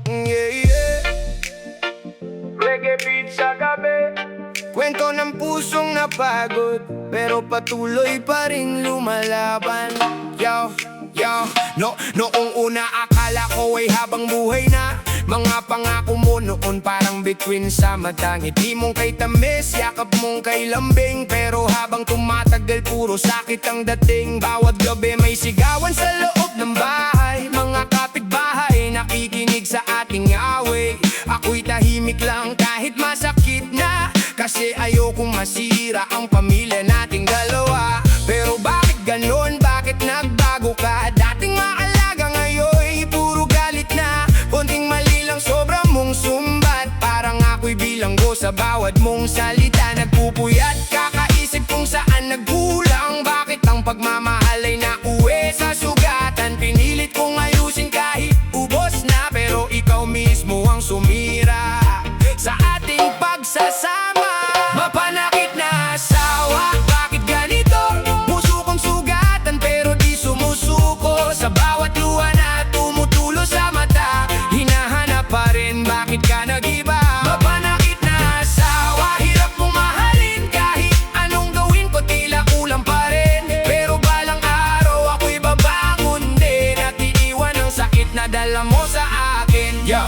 Yeah, yeah. Reggae beat sa gabi. Kwento ng pusong napagod, pero patuloy pa rin lumalaban. Yo, yo, noong una akala ko ay habang buhay na. Mga pangako mo noon parang bituin sa mata. Ngiti mong kay tamis, yakap mong kay lambing. Pero habang tumatagal puro sakit ang dating. Bawat gabi may sigawan sa loob ng bahay. Mga kapitbahay nakikinig sa ating away. Ako'y tahimik lang kahit masakit na, kasi ayokong masira ang pamilya nating dalawa. Pero bakit ganon? Bakit nagbago ka? Dating maalaga ngayon puro galit na. Konting mali lang sobra mong sumbat. Parang ako'y bilanggo sa bawat mong salita. Nagpupuyat kakaisip kung saan nagkulang. Bakit ang pagmamahal ay nauwi sa sugatan? Pinilit kong ayusin kahit ubos na, pero ikaw mismo ang sumira sa ating pagsasama. Mapanakit na asawa, bakit ganito? Puso kong sugatan pero di sumusuko. Sa bawat luha na tumutulo sa mata, hinahanap pa rin, bakit ka nag-iba? Mapanakit na asawa, hirap mong mahalin. Kahit anong gawin ko tila kulang pa rin. Pero balang araw ako'y babangon din at iiwan ang sakit na dala mo sa akin. Yo!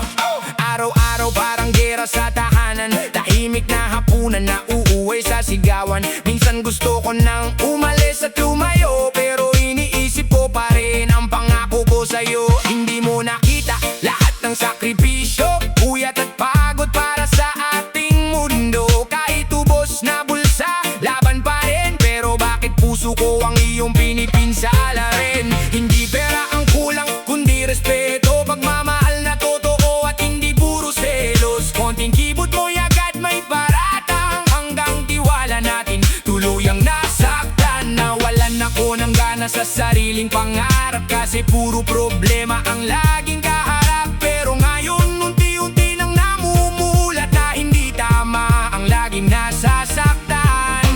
Araw-araw parang gera sa tahanan. Tahimik na hapunan na uuwi sa sigawan. Minsan gusto ko nang umalis at lumayo, pero iniisip ko pa rin ang pangako ko sa'yo. Hindi mo nakita lahat ng sakripisyo, puyat at pagod para sa ating mundo. Kahit ubos na bulsa, laban pa rin. Pero bakit puso ko ang iyong pinipinsala rin? Hindi pera ang kulang, kundi respeto, pagmamahal na totoo at hindi puro selos. Konting kibot mo agad may paratang, hanggang tiwala natin tuluyang nasaktan. Nawalan ako ng gana sa sariling pangarap, kasi puro problema ang laging kaharap. Pero ngayon unti-unti nang namumulat na hindi tama ang laging nasasaktan.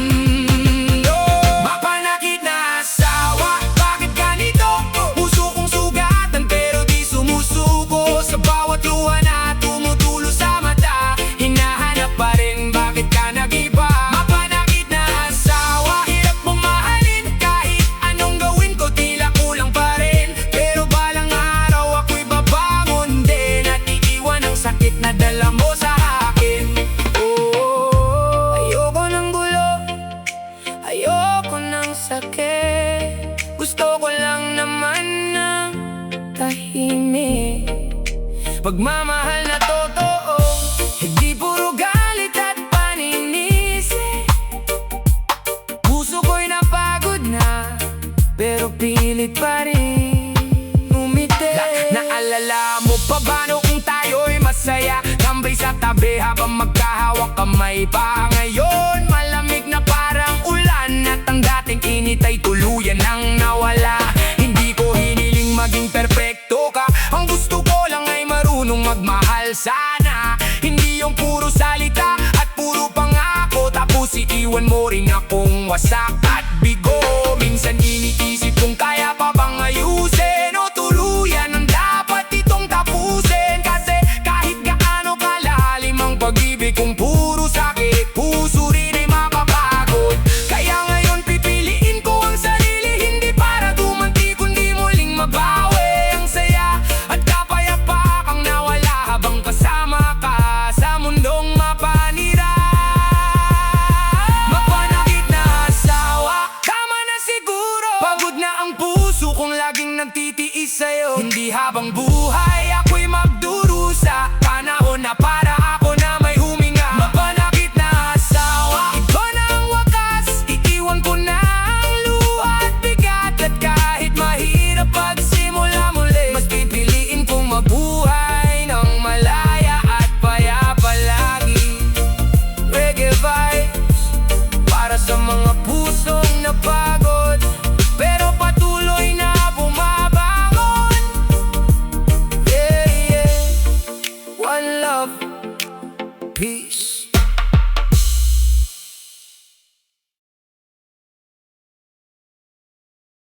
Mapanakit na asawa, bakit ganito? Puso kong sugatan pero di sumusuko. Sa bawat luha na tumutulo sa mata, hinahanap pa rin, bakit ka nag-iba? Mapanakit na asawa, hirap mong mahalin. Kahit anong gawin ko tila kulang pa rin. Pero balang araw ako'y babangon din at iiwan ang sakit na dala mo sa akin. Oh, ayoko ng gulo, ayoko ng sakit. Gusto ko lang naman ng tahimik, pagmamahal na totoo, hindi puro galit at paninisi. Puso ko'y napagod na, pero pilit pa rin umiti. Naalala mo pa ba noong tayo'y masaya, tambay sa tabi habang magkahawak kamay pa? Ngayon malamig na parang ulan, at ang dating init ay tuluyan nang nawala. Hindi ko hiniling maging perpekto ka, ang gusto ko lang ay marunong magmahal sana. Hindi yung puro salita at puro pangako, tapos iiwan mo rin akong wasak at bigo. Minsan iniisip kung kaya pa bang ayusin, o tuluyan ang dapat itong tapusin. Kasi kahit gaano kalalim ang pag-ibig, kung puro sakit, puso rin ay mapapagod. Kaya ngayon pipiliin ko ang sarili, hindi para gumanti kundi muling mabawi ang saya at kapayapakang nawala habang kasama ka sa mundong mapanira. Mapanakit na asawa, tama na siguro. Pagod na ang puso kong laging nagtitiis sa'yo. Hindi habang buhay